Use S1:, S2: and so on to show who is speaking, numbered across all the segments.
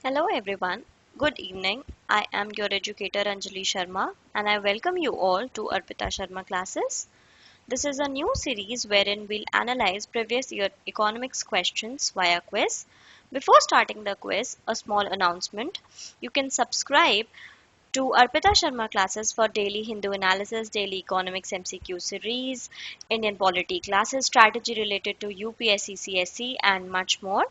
S1: Hello everyone. Good evening. I am your educator Anjali Sharma and I welcome you all to Arpita Sharma classes. This is a new series wherein we'll analyze previous year economics questions via quiz. Before starting the quiz, a small announcement. You can subscribe to Arpita Sharma classes for daily Hindu analysis, daily economics MCQ series, Indian polity classes, strategy related to UPSC, CSC, and much more.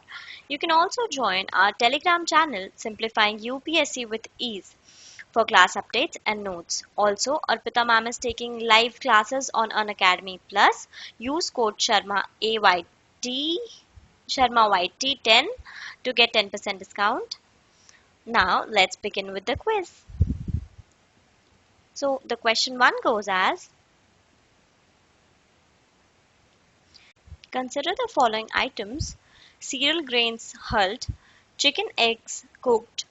S1: You can also join our Telegram channel Simplifying UPSC with Ease for class updates and notes. Also, Arpita ma'am is taking live classes on Unacademy Plus. Use code Sharma AYT Sharma YT 10 to get 10% discount. Now, let's begin with the quiz. So the question 1 goes as, consider the following items: cereal grains hulled, chicken eggs cooked,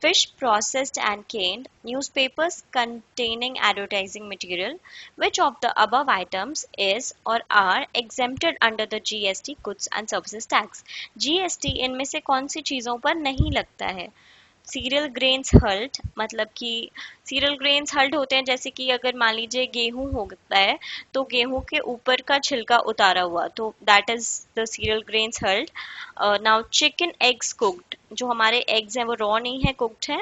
S1: fish processed and canned, newspapers containing advertising material. Which of the above items is or are exempted under the GST goods and services tax? GST इनमें से कौन सी चीज़ों पर नहीं लगता है? Serial grains हल्ट मतलब कि सीरियल ग्रेन्स हल्ट होते हैं, जैसे कि अगर मान लीजिए गेहूं होता है तो गेहूं के ऊपर का छिलका उतारा हुआ, तो that is the cereal grains hulled. Now chicken eggs cooked, जो हमारे एग्स हैं वो रॉ नहीं है, कुक्ड है.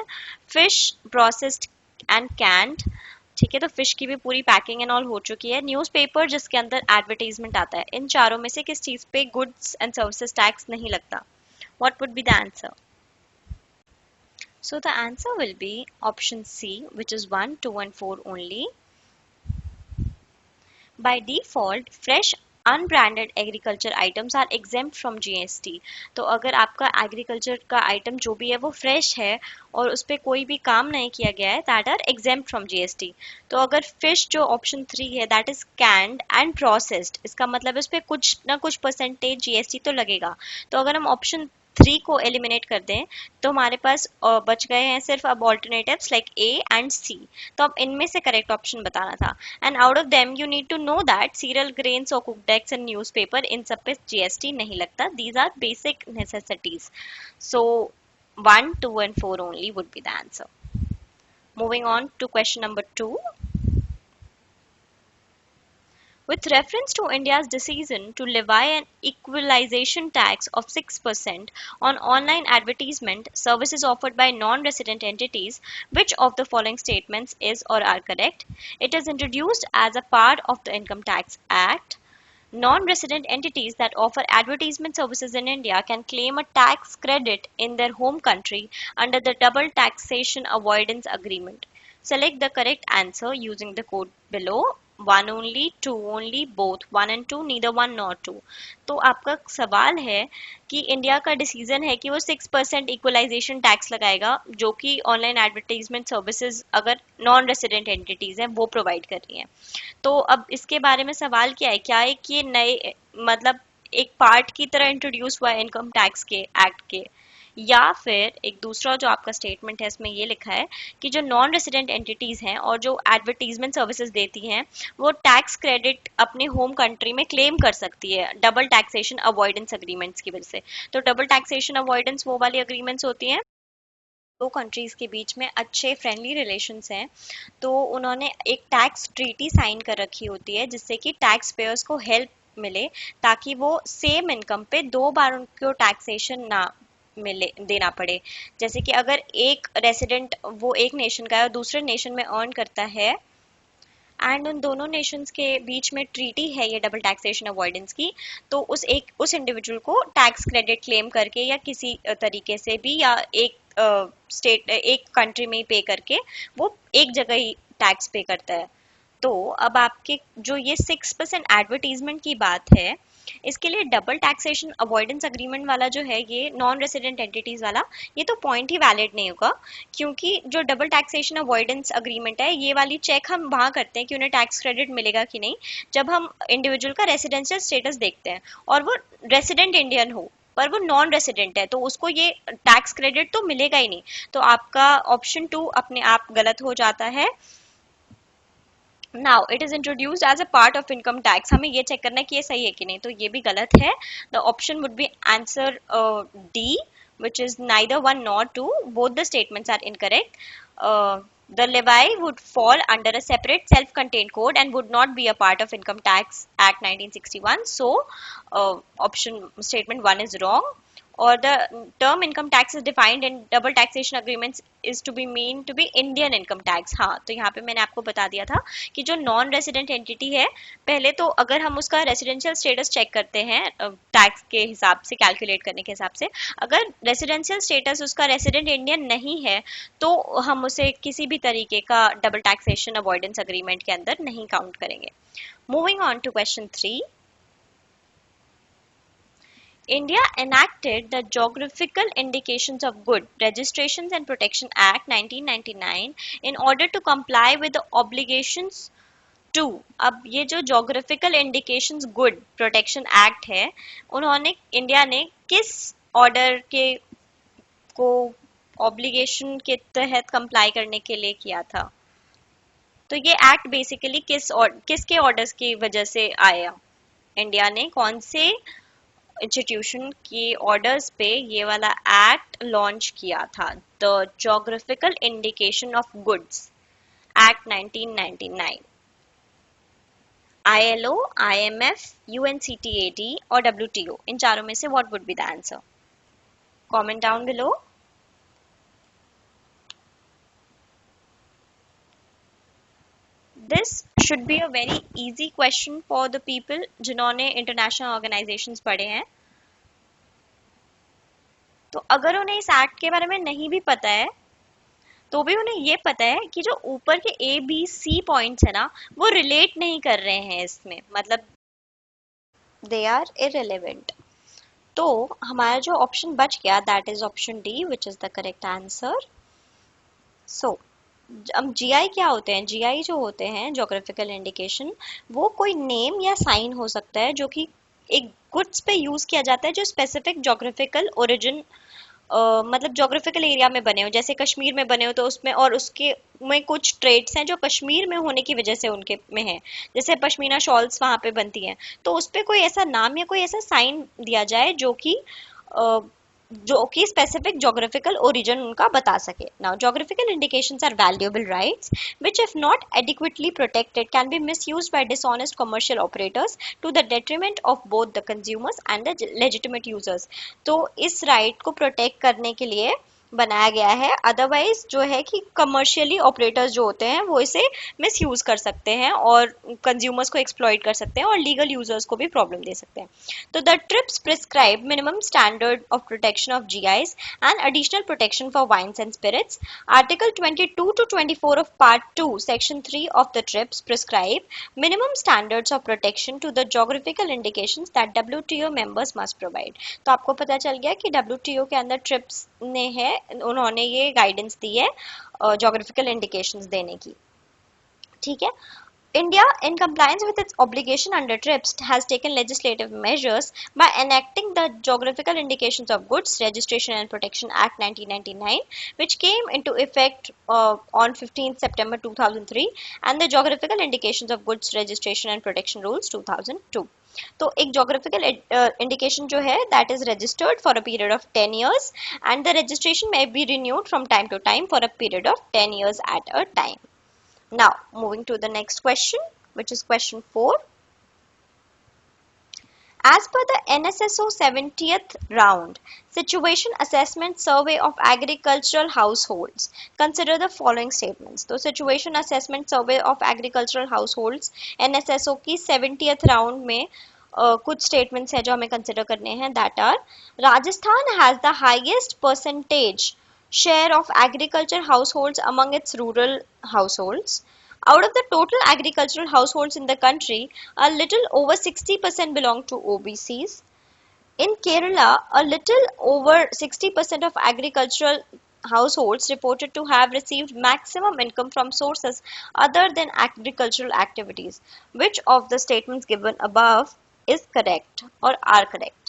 S1: फिश प्रोसेस्ड एंड कैंड, ठीक है, तो फिश की भी पूरी पैकिंग एंड ऑल हो चुकी है. न्यूज़पेपर जिसके अंदर एडवर्टाइजमेंट आता है. इन चारों में से किस चीज पे गुड्स एंड सर्विसेज टैक्स नहीं लगता? What would be the answer? So the answer will be option C, which is 1, 2 and 4 only. By default, fresh unbranded agriculture items are exempt from GST. तो अगर आपका एग्रीकल्चर का item जो भी है वो फ्रेश है और उस पर कोई भी काम नहीं किया गया है, that are exempt from GST. तो अगर फिश जो ऑप्शन 3 है that is canned and processed, इसका मतलब उस पर कुछ ना कुछ परसेंटेज जीएसटी तो लगेगा. तो अगर हम ऑप्शन 3 को एलिमिनेट कर दें तो हमारे पास बच गए हैं सिर्फ अब alternatives like A and C. तो अब इनमें से करेक्ट ऑप्शन बताना था. And out of them you need to know that cereal grains और कुक्ड एग्स एंड न्यूज़पेपर, इन सब पे जीएसटी नहीं लगता. These are basic necessities. So 1, 2 and 4 only would be the answer. Moving on to question number 2. With reference to India's decision to levy an equalization tax of 6% on online advertisement services offered by non-resident entities, which of the following statements is or are correct? It is introduced as a part of the Income Tax Act. Non-resident entities that offer advertisement services in India can claim a tax credit in their home country under the Double Taxation Avoidance Agreement. Select the correct answer using the code below. 1 only, 2 only, both 1 and 2, neither 1 nor 2. तो आपका सवाल है कि India का decision है कि वो 6% equalisation tax लगाएगा जो कि ऑनलाइन एडवर्टाइजमेंट सर्विसेज अगर नॉन रेसिडेंट एंटिटीज हैं वो प्रोवाइड कर रही हैं. तो अब इसके बारे में सवाल क्या है, क्या एक ये नए मतलब एक पार्ट की तरह इंट्रोड्यूस हुआ है इनकम टैक्स के एक्ट के, या फिर एक दूसरा जो आपका स्टेटमेंट है इसमें ये लिखा है कि जो नॉन रेसिडेंट एंटिटीज हैं और जो एडवर्टीजमेंट सर्विसेज देती हैं वो टैक्स क्रेडिट अपने होम कंट्री में क्लेम कर सकती है डबल टैक्सेशन अवॉइडेंस अग्रीमेंट्स की वजह से. तो डबल टैक्सेशन अवॉइडेंस वो वाली अग्रीमेंट्स होती हैं दो कंट्रीज के बीच में अच्छे फ्रेंडली रिलेशंस हैं, तो उन्होंने एक टैक्स ट्रीटी साइन कर रखी होती है जिससे कि टैक्स पेयर्स को हेल्प मिले ताकि वो सेम इनकम पे दो बार उनको टैक्सेशन ना मिले देना पड़े. जैसे कि अगर एक रेसिडेंट वो एक नेशन का है और दूसरे नेशन में अर्न करता है एंड उन दोनों नेशंस के बीच में ट्रीटी है ये डबल टैक्सेशन अवॉइडेंस की, तो उस इंडिविजुअल को टैक्स क्रेडिट क्लेम करके या किसी तरीके से भी या एक स्टेट एक कंट्री में ही पे करके वो एक जगह ही टैक्स पे करता है. तो अब आपके जो ये 6% एडवर्टीजमेंट की बात है इसके लिए डबल टैक्सेशन अवॉइडेंस अग्रीमेंट वाला जो है ये नॉन रेसिडेंट एंटिटीज वाला, ये तो पॉइंट ही वैलिड नहीं होगा, क्योंकि जो डबल टैक्सेशन अवॉइडेंस अग्रीमेंट है ये वाली चेक हम वहाँ करते हैं कि उन्हें टैक्स क्रेडिट मिलेगा कि नहीं जब हम इंडिविजुअल का रेसिडेंशियल स्टेटस देखते हैं और वो रेसिडेंट इंडियन हो पर वो नॉन रेसिडेंट है तो उसको ये टैक्स क्रेडिट तो मिलेगा ही नहीं. तो आपका ऑप्शन 2 अपने आप गलत हो जाता है. Now it is introduced as a part of income tax, हमें ये चेक करना है कि ये सही है कि नहीं, तो ये भी गलत है. The option would be answer D, which is neither one nor two. Both the statements are incorrect. The levy would fall under a separate self-contained code and would not be a part of Income Tax Act 1961. So, option statement 1 is wrong. Or the term income tax is defined in double taxation agreements is to be mean to be Indian income tax. हाँ, तो यहाँ पे मैंने आपको बता दिया था कि जो नॉन रेसिडेंट एंटिटी है, पहले तो अगर हम उसका रेसिडेंशियल स्टेटस चेक करते हैं टैक्स के हिसाब से, कैलकुलेट करने के हिसाब से, अगर रेसिडेंशियल स्टेटस उसका रेसिडेंट इंडियन नहीं है तो हम उसे किसी भी तरीके का डबल टैक्सेशन अवॉइडेंस अग्रीमेंट के अंदर नहीं काउंट करेंगे. Moving on to question 3. India enacted the Geographical Indications of Good Registrations and Protection Act 1999 in order to comply with the obligations to. अब ये जो Geographical Indications Good Protection Act है, उन्होंने India ने किस ऑर्डर के को ऑब्लिगेशन के तहत कंप्लाई करने के लिए किया था? तो ये एक्ट बेसिकली किसके ऑर्डर्स की वजह से आया? इंडिया ने कौन से इंस्टीट्यूशन के ऑर्डर्स पे ये वाला एक्ट लॉन्च किया था? The geographical indication of goods act 1999. ILO, IMF, UNCTAD और WTO, इन चारों में से what would be the answer? Comment down below. This should be a very easy question for the people जिन्होंने इंटरनेशनल ऑर्गेनाइजेशंस पढ़े हैं. तो अगर उन्हें इस एक्ट के बारे में नहीं भी पता है तो भी उन्हें ये पता है कि जो ऊपर के ABC पॉइंट्स है ना, वो रिलेट नहीं कर रहे हैं इसमें, मतलब दे आर इररिलेवेंट. तो हमारा जो ऑप्शन बच गया that is option D, which is the correct answer. So अब जीआई क्या होते हैं? जीआई जो होते हैं ज्योग्राफिकल इंडिकेशन, वो कोई नेम या साइन हो सकता है जो कि एक गुड्स पे यूज किया जाता है जो स्पेसिफिक ज्योग्राफिकल ओरिजिन मतलब ज्योग्राफिकल एरिया में बने हो. जैसे कश्मीर में बने हो तो उसमें, और उसके में कुछ ट्रेड्स हैं जो कश्मीर में होने की वजह से उनके में है, जैसे पश्मीना शॉल्स वहां पे बनती हैं, तो उस पर कोई ऐसा नाम या कोई ऐसा साइन दिया जाए जो कि स्पेसिफिक ज्योग्राफिकल ओरिजिन उनका बता सके. Now geographical indications are valuable rights which if not adequately protected can be misused by dishonest commercial operators to the detriment of both the consumers and the legitimate users. तो इस right को protect करने के लिए बनाया गया है, otherwise जो है कि कमर्शियली ऑपरेटर्स जो होते हैं वो इसे मिसयूज कर सकते हैं और कंज्यूमर्स को एक्सप्लॉइट कर सकते हैं और लीगल यूजर्स को भी प्रॉब्लम दे सकते हैं. तो the TRIPS prescribe minimum standard of protection of GIs and additional protection for wines and spirits. Article 22 to 24 of Part 2, Section 3 of the TRIPS prescribe minimum standards of protection to the geographical indications that WTO members must provide. तो आपको पता चल गया कि WTO के अंदर trips ने है, उन्होंने ये गाइडेंस दी है ज्योग्राफिकल इंडिकेशंस देने की. ठीक है. India, in compliance with its obligation under TRIPS, has taken legislative measures by enacting the Geographical Indications of Goods Registration and Protection Act 1999, which came into effect on 15 September 2003, and the Geographical Indications of Goods Registration and Protection Rules 2002. तो एक geographical indication जो है that is registered for a period of 10 years and the registration may be renewed from time to time for a period of 10 years at a time. Now moving to the next question, which is question 4. As per the NSSO 70th round situation assessment survey of agricultural households, consider the following statements. तो situation assessment survey of agricultural households NSSO की 70th round में कुछ statements हैं जो हमें consider करने हैं. that are, Rajasthan has the highest percentage share of agriculture households among its rural households. Out of the total agricultural households in the country, a little over 60% belong to OBCs. In Kerala, a little over 60% of agricultural households reported to have received maximum income from sources other than agricultural activities. Which of the statements given above is correct or are correct?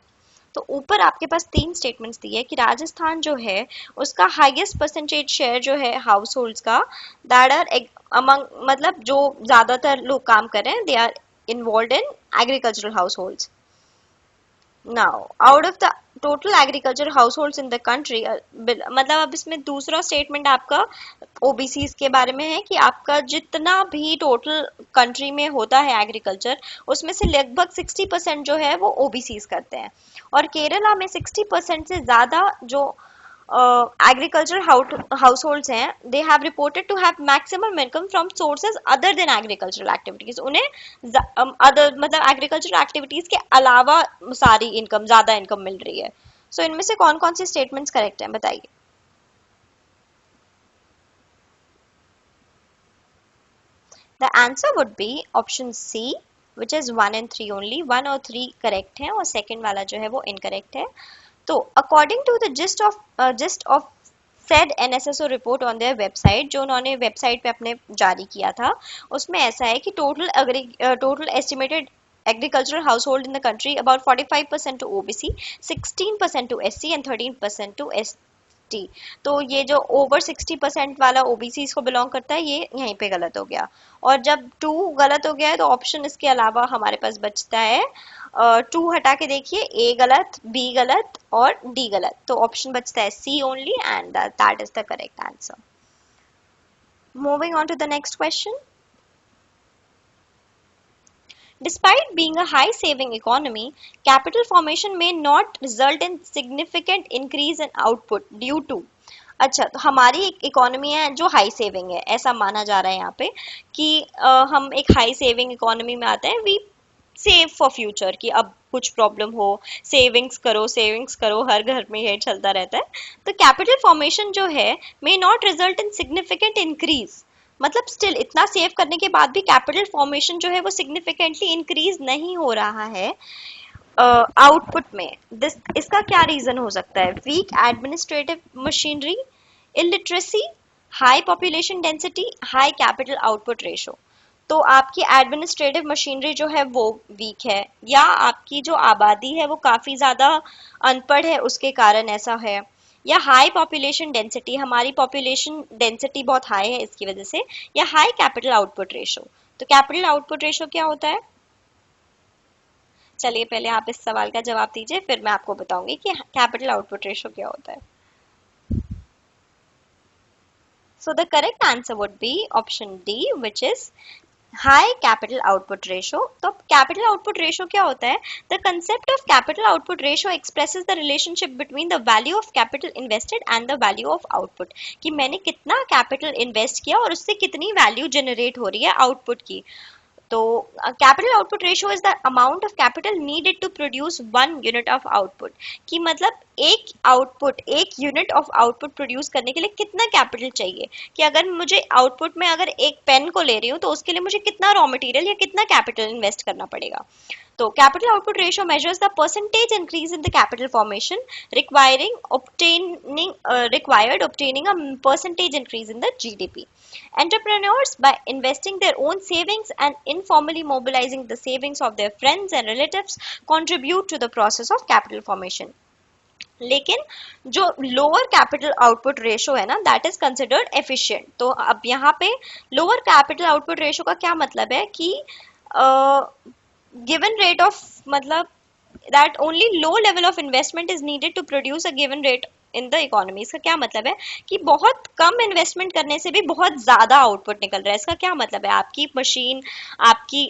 S1: तो ऊपर आपके पास 3 statements दिए कि राजस्थान जो है उसका highest percentage share जो है हाउस होल्ड्स का दैट आर अमंग, मतलब जो ज्यादातर लोग काम कर रहे हैं, they are involved in agricultural households. Now out of the total agriculture households in the country, मतलब अब इसमें दूसरा स्टेटमेंट आपका ओबीसीज के बारे में है कि आपका जितना भी टोटल कंट्री में होता है एग्रीकल्चर, उसमें से लगभग 60% जो है वो ओबीसीज करते हैं। और केरला में 60% से ज़्यादा जो agricultural households हैं, they have reported to have maximum income from sources other than agricultural activities। उन्हें other मतलब agricultural activities के अलावा सारी इनकम, ज़्यादा इनकम मिल रही है। सो इनमें से कौन कौन सी स्टेटमेंट्स करेक्ट हैं, बताइए। The answer would be option C, which is 1 and 3 only। 1 और 3 करेक्ट हैं और सेकंड वाला जो है वो इनकरेक्ट है। तो according to the gist of said NSSO report on their website, जो उन्होंने वेबसाइट पे अपने जारी किया था, उसमें ऐसा है कि total estimated agricultural household in the country about 45% to OBC, 16% to SC and 13% to ST। तो ये जो ओवर 60% वाला OBC को बिलोंग करता है, ये यहीं पे गलत हो गया। और जब 2 गलत हो गया है तो ऑप्शन इसके अलावा हमारे पास बचता है 2 हटा के देखिए, ए गलत, बी गलत और डी गलत, तो ऑप्शन बचता है C only and that is the correct answer. Moving on to the next question. Despite being a high saving economy, capital formation may not result in significant increase in output due to। अच्छा, तो हमारी एक economy है जो high saving है, ऐसा माना जा रहा है यहाँ पे कि हम एक हाई सेविंग इकोनॉमी में आते हैं। वी सेव फॉर फ्यूचर कि अब कुछ प्रॉब्लम हो, सेविंग्स करो, हर घर में ये चलता रहता है। तो कैपिटल फॉर्मेशन जो है may not result in significant increase, मतलब स्टिल इतना सेव करने के बाद भी कैपिटल फॉर्मेशन जो है वो सिग्निफिकेंटली इंक्रीज नहीं हो रहा है आउटपुट में। इसका क्या रीजन हो सकता है? Weak administrative machinery, illiteracy, high population density, high capital output ratio. तो आपकी एडमिनिस्ट्रेटिव मशीनरी जो है वो वीक है, या आपकी जो आबादी है वो काफी ज्यादा अनपढ़ है उसके कारण ऐसा है, या हाई पॉपुलेशन डेंसिटी, हमारी पॉपुलेशन डेंसिटी बहुत हाई है इसकी वजह से, या हाई कैपिटल आउटपुट रेशो। तो कैपिटल आउटपुट रेशो क्या होता है? चलिए पहले आप इस सवाल का जवाब दीजिए, फिर मैं आपको बताऊंगी कि कैपिटल आउटपुट रेशो क्या होता है। So the correct answer would be option D, which is high capital output ratio। तो capital output ratio क्या होता है? The concept of capital output ratio expresses the relationship between the value of capital invested and the value of output। कि मैंने कितना capital invest किया और उससे कितनी value generate हो रही है output की। तो capital output ratio is the amount of capital needed to produce 1 unit of output. कि मतलब एक यूनिट ऑफ आउटपुट प्रोड्यूस करने के लिए कितना कैपिटल चाहिए, कि अगर मुझे आउटपुट में अगर एक पेन को ले रही हूँ तो उसके लिए मुझे कितना रॉ मटेरियल या कितना कैपिटल इन्वेस्ट करना पड़ेगा। तो capital output ratio measures the percentage increase in the capital formation required obtaining a percentage increase in the GDP। Entrepreneurs, by investing their own savings and informally mobilizing the savings of their friends and relatives, contribute to the process of capital formation। लेकिन जो lower capital output ratio है ना, that is considered efficient. तो अब यहाँ पे lower capital output ratio का क्या मतलब है कि given rate of मतलब that only low level of investment is needed to produce a given rate in the economy। इसका क्या मतलब है कि बहुत कम इन्वेस्टमेंट करने से भी बहुत ज्यादा आउटपुट निकल रहा है। इसका क्या मतलब है? आपकी मशीन, आपकी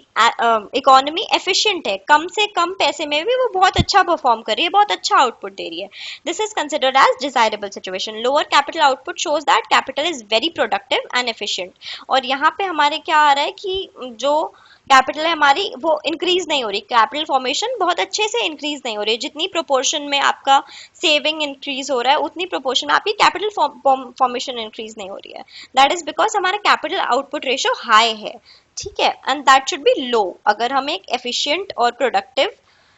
S1: इकोनॉमी एफिशिएंट है, कम से कम पैसे में भी वो बहुत अच्छा परफॉर्म कर रही है, बहुत अच्छा आउटपुट दे रही है। This is considered as desirable situation. Lower capital output shows that capital is very productive and efficient. और यहाँ पे हमारे क्या आ रहा है कि जो कैपिटल है हमारी वो इंक्रीज नहीं हो रही, कैपिटल फॉर्मेशन बहुत अच्छे से इंक्रीज नहीं हो रही। जितनी प्रोपोर्शन में आपका सेविंग इंक्रीज हो रहा है उतनी प्रोपोर्शन में आपकी कैपिटल फॉर्मेशन इंक्रीज नहीं हो रही है। दैट इज बिकॉज हमारा कैपिटल आउटपुट रेशियो हाई है, ठीक है, एंड दैट शुड बी लो अगर हमें एक एफिशिएंट और प्रोडक्टिव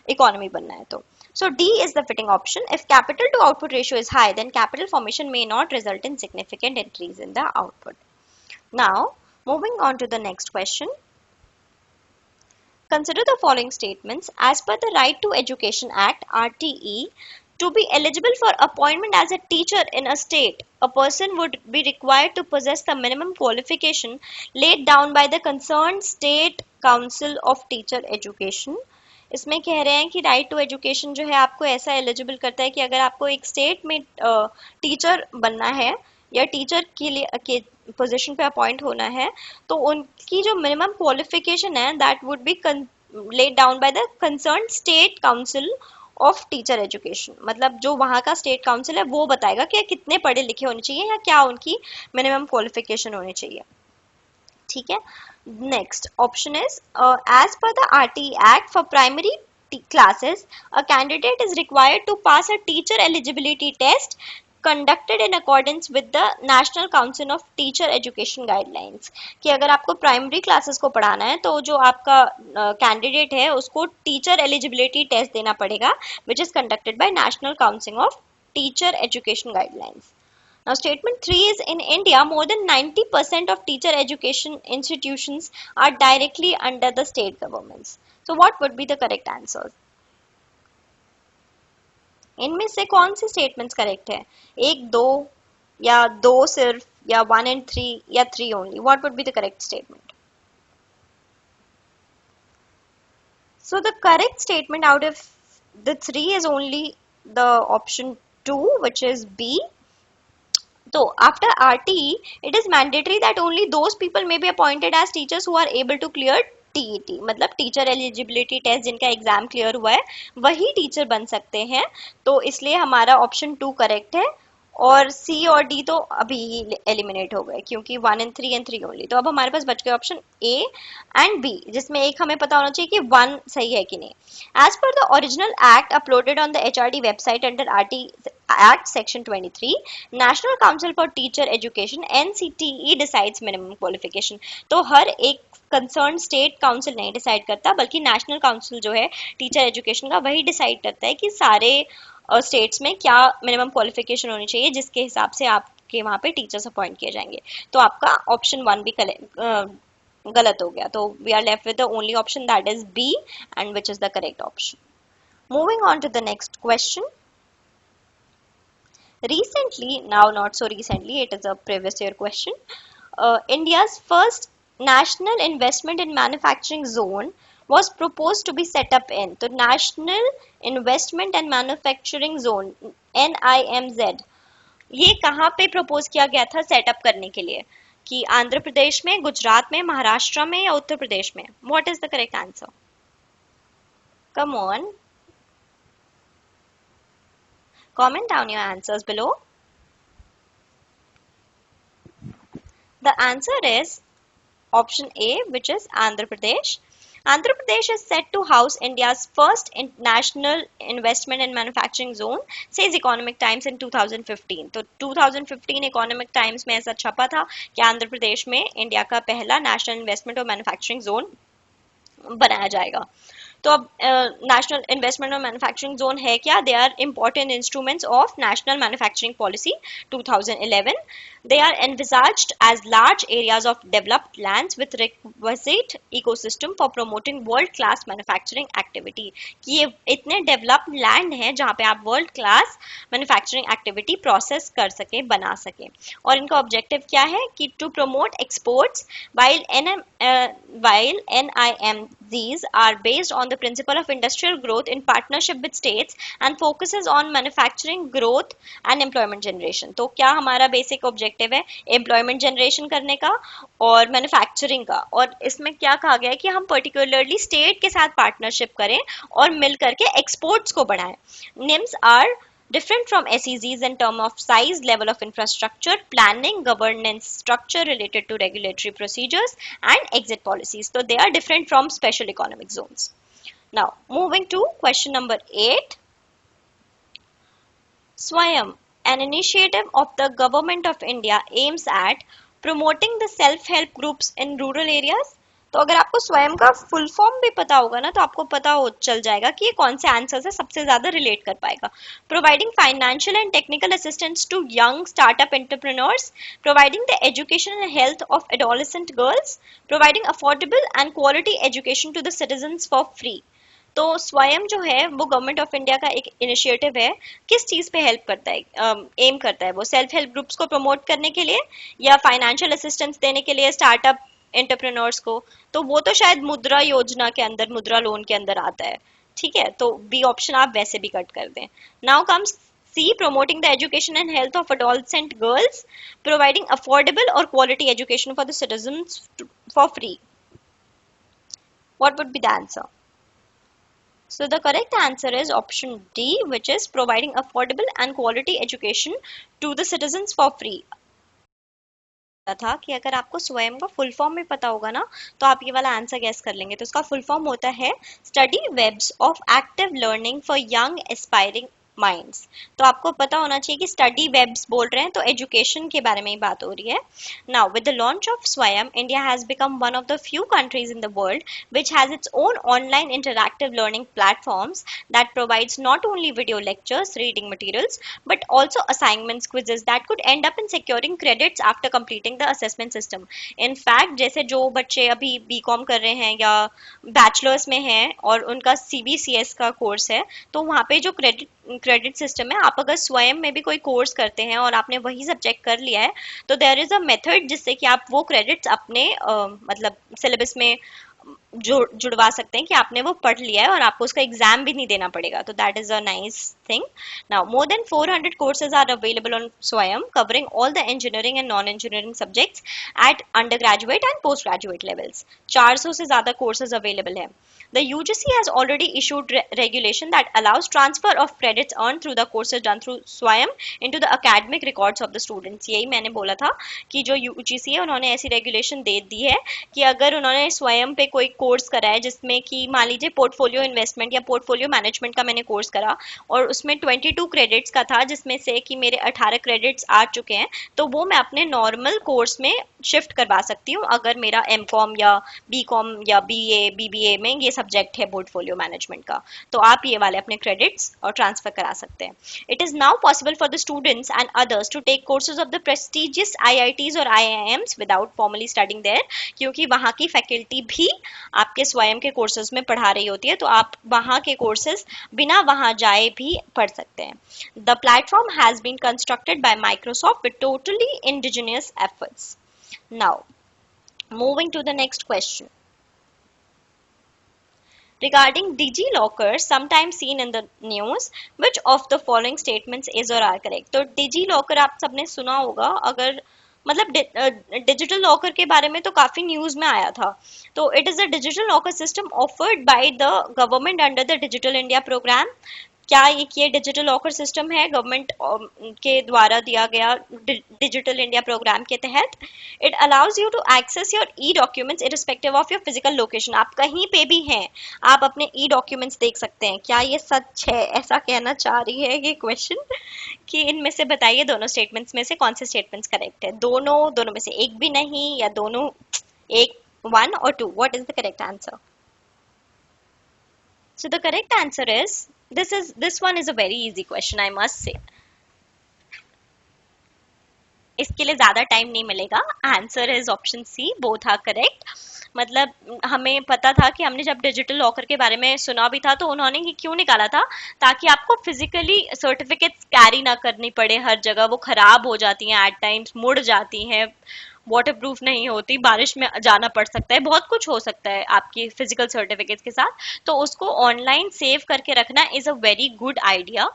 S1: इकोनॉमी बनना है तो। So D is the fitting option. If capital to output ratio is high, then capital formation may not result in significant increase in the output. Now, moving on to the next question. Consider the following statements. As per the Right to Education Act (RTE), to be eligible for appointment as a teacher in a state, a person would be required to possess the minimum qualification laid down by the concerned State Council of Teacher Education. इसमें कह रहे हैं कि right to education जो है आपको ऐसा eligible करता है कि अगर आपको एक स्टेट में टीचर बनना है या टीचर के लिए के पोजीशन पे अपॉइंट होना है, तो उनकी जो मिनिमम क्वालिफिकेशन है that would be laid down by the concerned state council of teacher education. मतलब जो वहाँ का स्टेट काउंसिल है वो बताएगा कि कितने पढ़े लिखे होने चाहिए या क्या उनकी मिनिमम क्वालिफिकेशन होनी चाहिए। ठीक है, next option is as per the RT act for primary classes, a candidate is required to pass a teacher eligibility test conducted in accordance with the National Council of Teacher Education Guidelines। कि अगर आपको primary classes को पढ़ाना है तो जो आपका candidate है उसको टीचर एलिजिबिलिटी टेस्ट देना पड़ेगा, which is conducted by national council of teacher education guidelines. Now, statement 3 is in India, more than 90% of teacher education institutions are directly under the state governments. So, what would be the correct answers? इनमें से कौन सी statements correct है? एक, दो या दो सिर्फ या 1 and 3 या 3 only? What would be the correct statement? So, the correct statement out of the 3 is only the option 2, which is B. So after RTE, it is mandatory that only those people may be appointed as teachers who are able to clear TET। मतलब teacher eligibility test जिनका exam clear हुआ है वही teacher बन सकते हैं। तो इसलिए हमारा ऑप्शन 2 करेक्ट है और सी और डी तो अभी एलिमिनेट हो गए क्योंकि 1 and 3 and 3 ओनली। तो अब हमारे पास बच गए ऑप्शन ए एंड बी, जिसमें एक हमें पता होना चाहिए कि 1 सही है कि नहीं। As per the original act uploaded on the HRD website under RT Act Section 23, National Council for Teacher Education NCTE decides minimum qualification। तो हर एक कंसर्न स्टेट काउंसिल नहीं डिसाइड करता बल्कि नेशनल काउंसिल जो है टीचर एजुकेशन का वही decide करता है कि सारे स्टेट्स में क्या मिनिमम क्वालिफिकेशन होनी चाहिए जिसके हिसाब से आपके वहाँ पे टीचर्स अपॉइंट किए जाएंगे। तो आपका ऑप्शन 1 भी गलत हो गया। तो we are left with the only option that is B and which is the correct option. Moving on to the next question. Recently, now not so recently, it is a previous year question, India's first national investment in manufacturing zone was proposed to be set up in, तो national investment and manufacturing zone NIMZ ये कहाँ पे propose किया गया था setup करने के लिए? कि आंध्र प्रदेश में, गुजरात में, महाराष्ट्र में या उत्तर प्रदेश में? What is the correct answer? Come on, comment down your answers below. The answer is option A, which is Andhra Pradesh. Andhra Pradesh is set to house India's first national investment and manufacturing zone, says Economic Times in 2015। तो 2015 Economic Times में ऐसा छपा था कि आंध्र प्रदेश में India का पहला national investment और मैन्युफैक्चरिंग जोन बनाया जाएगा। तो अब नेशनल इन्वेस्टमेंट और मैन्युफैक्चरिंग जोन है क्या? They are important instruments of national manufacturing policy 2011। They are envisaged as large areas of developed lands with requisite ecosystem for promoting world class manufacturing activity। कि ये इतने डेवलप्ड लैंड हैं जहाँ पे आप world class manufacturing activity process कर सके, बना सके। और इनका ऑब्जेक्टिव क्या है? कि to promote exports while NIMZs are based on the principle of industrial growth in partnership with states and focuses on manufacturing growth and employment generation। तो क्या हमारा बेसिक ऑब्जेक्टिव है? एम्प्लॉयमेंट जनरेशन करने का और मैन्युफैक्चरिंग का। और इसमें क्या कहा गया है कि हम पर्टिकुलरली स्टेट के साथ पार्टनरशिप करें और मिल करके एक्सपोर्ट्स को बढ़ाएं। NIMZs are different from SEZs in terms of size, level of infrastructure, planning, governance structure related to regulatory procedures and exit policies। So they are different from special economic zones। Now moving to question number 8। Swayam, an initiative of the Government of India, aims at promoting the self-help groups in rural areas। तो अगर आपको स्वयं का full form भी पता होगा ना तो आपको पता हो चल जाएगा कि ये कौन से आंसर से सबसे ज्यादा रिलेट कर पाएगा। Providing financial and technical assistance to young startup entrepreneurs, providing the education and health of adolescent girls, providing affordable and quality education to the citizens for free. तो स्वयं जो है वो गवर्नमेंट ऑफ इंडिया का एक initiative है। किस चीज पे हेल्प करता है, एम करता है? वो सेल्फ हेल्प ग्रुप्स को प्रमोट करने के लिए या फाइनेंशियल असिस्टेंस देने के लिए स्टार्टअप एंटरप्रेन्योर्स को? तो वो तो शायद मुद्रा योजना के अंदर, मुद्रा लोन के अंदर आता है। ठीक है, तो बी ऑप्शन आप वैसे भी कट कर दें. Now comes C, promoting the education and health of adolescent girls, providing affordable or quality education for the citizens for free. What would be the answer? So the correct answer is option D, which is providing affordable and quality education to the citizens for free. था कि अगर आपको स्वयं का full form भी पता होगा ना तो आप ये वाला आंसर गेस कर लेंगे. तो उसका फुल फॉर्म होता है study webs of active learning for young aspiring minds. तो आपको पता होना चाहिए कि स्टडी वेब्स बोल रहे हैं तो एजुकेशन के बारे में ही बात हो रही है. Now with the launch of Swayam, India has become one of the few countries in the world which has its own online interactive learning platforms that provides not only video lectures, reading materials, but also assignments, quizzes that could end up in securing credits after completing the assessment system. In fact, जैसे जो बच्चे अभी BCom कर रहे हैं या bachelors में हैं और उनका सीबीसीएस का कोर्स है, तो वहाँ पे जो क्रेडिट सिस्टम है, आप अगर स्वयं में भी कोई कोर्स करते हैं और आपने वही सब्जेक्ट कर लिया है तो देयर इज अ मेथड जिससे कि आप वो क्रेडिट्स अपने मतलब सिलेबस में जुड़वा सकते हैं कि आपने वो पढ़ लिया है और आपको उसका एग्जाम भी नहीं देना पड़ेगा. तो that is a nice thing. Now more than 400 courses are available on Swayam, covering all the engineering and non-engineering subjects at undergraduate and postgraduate levels. 400 से ज़्यादा courses available है. The UGC has already issued regulation that allows transfer of credits earned through the courses done through Swayam into the academic records of the students. यही मैंने बोला था कि जो UGC है उन्होंने ऐसी रेगुलेशन दे दी है कि अगर उन्होंने स्वयं पे कोई कोर्स करा है जिसमें कि मान लीजिए पोर्टफोलियो इन्वेस्टमेंट या पोर्टफोलियो मैनेजमेंट का मैंने कोर्स करा और उसमें 22 क्रेडिट्स का था जिसमें से कि मेरे 18 क्रेडिट्स आ चुके हैं, तो वो मैं अपने नॉर्मल कोर्स में शिफ्ट करवा सकती हूँ अगर मेरा एमकॉम या बीकॉम या बीए बीबीए में ये सब्जेक्ट है पोर्टफोलियो मैनेजमेंट का. तो आप ये वाले अपने क्रेडिट्स और ट्रांसफर करा सकते हैं. It is now possible for the students and others to take courses of the prestigious IITs और IIMs without formally studying there, क्योंकि वहाँ की फैकल्टी भी आपके स्वयं के कोर्सेज में पढ़ा रही होती है, तो आप वहाँ के कोर्सेज बिना वहाँ जाए भी पढ़ सकते हैं. The platform has been constructed by Microsoft with totally indigenous efforts. Now, moving to the next question. Regarding DigiLocker, sometimes seen in the news, which of the following statements is or are correct? तो DigiLocker आप सबने सुना होगा, अगर मतलब digital locker के बारे में तो काफी न्यूज में आया था. तो it is a digital locker system offered by the government under the digital India program. क्या ये डिजिटल लॉकर सिस्टम है गवर्नमेंट के द्वारा दिया गया डिजिटल इंडिया प्रोग्राम के तहत. It allows you to access your e documents irrespective of your physical location. आप कहीं पे भी हैं, आप अपने ई डॉक्यूमेंट्स देख सकते हैं. क्या ये सच है, ऐसा कहना चाह रही है ये क्वेश्चन कि इनमें से बताइए दोनों स्टेटमेंट्स में से कौन से स्टेटमेंट्स करेक्ट है. दोनों में से एक भी नहीं या दोनों एक, 1 और 2. What is the correct answer? So the correct answer is this one is a very easy question, I must say. इसके लिए ज्यादा टाइम नहीं मिलेगा. Answer is option C, both are correct. मतलब हमें पता था कि हमने जब डिजिटल लॉकर के बारे में सुना भी था तो उन्होंने ये क्यों निकाला था, ताकि आपको फिजिकली सर्टिफिकेट्स कैरी ना करनी पड़े हर जगह. वो खराब हो जाती हैं, एट टाइम्स मुड़ जाती हैं, वाटर प्रूफ नहीं होती, बारिश में जाना पड़ सकता है, बहुत कुछ हो सकता है आपकी फिजिकल सर्टिफिकेट्स के साथ. तो उसको ऑनलाइन सेव करके रखना is a very good idea,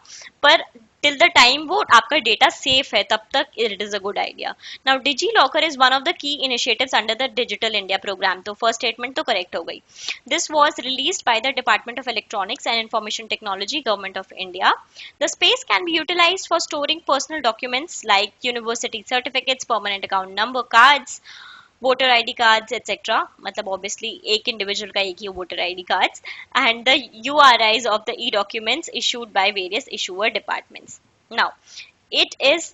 S1: पर टिल द टाइम वो आपका डेटा सेफ है तब तक it is a good idea. Now DigiLocker is one of the key initiatives under the digital India program. तो first statement तो correct हो गई. This was released by the department of electronics and information technology, government of India. The space can be utilized for storing personal documents like university certificates, permanent account number, cards, voter ID cards etcetera. मतलब obviously एक individual का एक ही voter ID cards, and the URIs of the e documents issued by various issuer departments. Now it is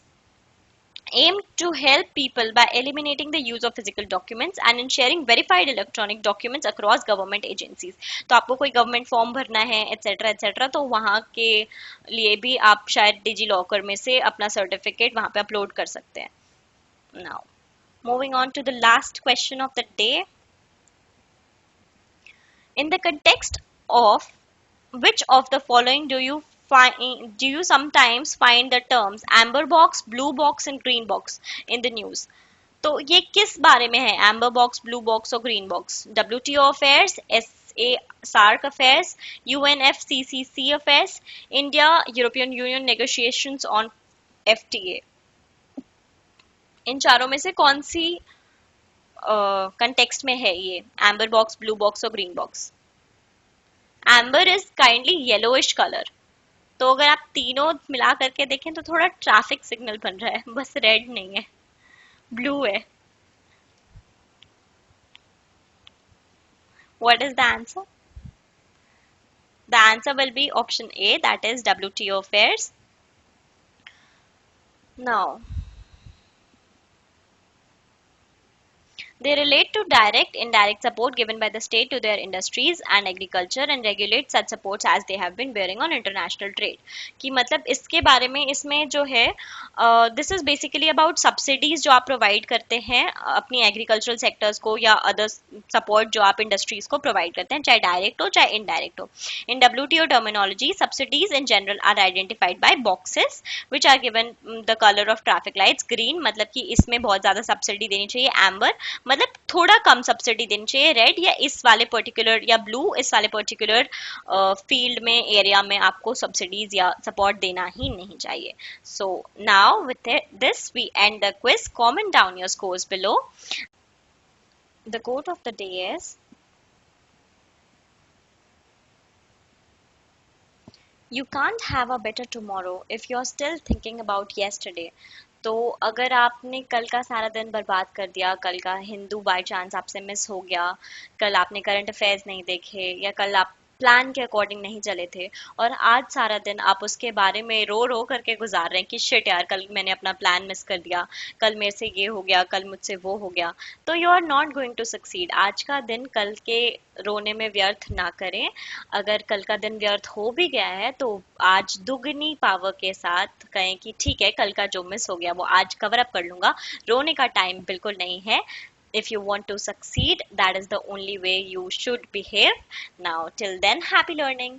S1: aimed to help people by eliminating the use of physical documents and in sharing verified electronic documents across government agencies. तो आपको कोई government form भरना है etcetera etcetera, तो वहाँ के लिए भी आप शायद डिजी लॉकर में से अपना सर्टिफिकेट वहाँ पे अपलोड कर सकते हैं. Now moving on to the last question of the day. In the context of which of the following do you sometimes find the terms amber box, blue box and green box in the news? तो ये किस बारे में है, amber box, blue box और green box? WTO affairs, A. SARC affairs, UNFCCC affairs, India European Union negotiations on FTA. इन चारों में से कौन सी कंटेक्स्ट में है ये, एम्बर बॉक्स, ब्लू बॉक्स और green box? Amber is kindly yellowish colour, तो अगर आप तीनों मिला करके देखें तो थोड़ा ट्रैफिक सिग्नल बन रहा है, बस रेड नहीं है, ब्लू है. What is the answer? The answer will be option A, that is WTO affairs. Now, they relate to direct, indirect support given by the state to their industries and agriculture and regulate such supports as they have been bearing on international trade. कि मतलब इसके बारे में इसमें जो है this is basically about subsidies जो आप प्रोवाइड करते हैं अपनी एग्रीकल्चरल सेक्टर्स को या अदर सपोर्ट जो आप इंडस्ट्रीज को प्रोवाइड करते हैं, चाहे डायरेक्ट हो चाहे इनडायरेक्ट हो. In WTO terminology subsidies in general are identified by boxes which are given the colour of traffic lights. Green मतलब कि इसमें बहुत ज्यादा सब्सिडी देनी चाहिए, एम्बर मतलब थोड़ा कम सब्सिडी देनी चाहिए, रेड या इस वाले पर्टिकुलर या ब्लू इस वाले पर्टिकुलर फील्ड में एरिया में आपको सब्सिडीज या सपोर्ट देना ही नहीं चाहिए. So now with this we end the quiz. Comment down your scores below. The quote of the day is You can't have a better tomorrow if you're still thinking about yesterday. तो अगर आपने कल का सारा दिन बर्बाद कर दिया, कल का हिंदू बाय चांस आपसे मिस हो गया, कल आपने करंट अफेयर्स नहीं देखे या कल आप प्लान के अकॉर्डिंग नहीं चले थे और आज सारा दिन आप उसके बारे में रो रो करके गुजार रहे हैं कि शिट यार कल मैंने अपना प्लान मिस कर दिया, कल मेरे से ये हो गया, कल मुझसे वो हो गया, तो you are not going to succeed. आज का दिन कल के रोने में व्यर्थ ना करें. अगर कल का दिन व्यर्थ हो भी गया है तो आज दुगनी पावर के साथ कहें कि ठीक है कल का जो मिस हो गया वो आज कवर अप कर लूंगा, रोने का टाइम बिल्कुल नहीं है. If you want to succeed, that is the only way you should behave. Now, till then, happy learning.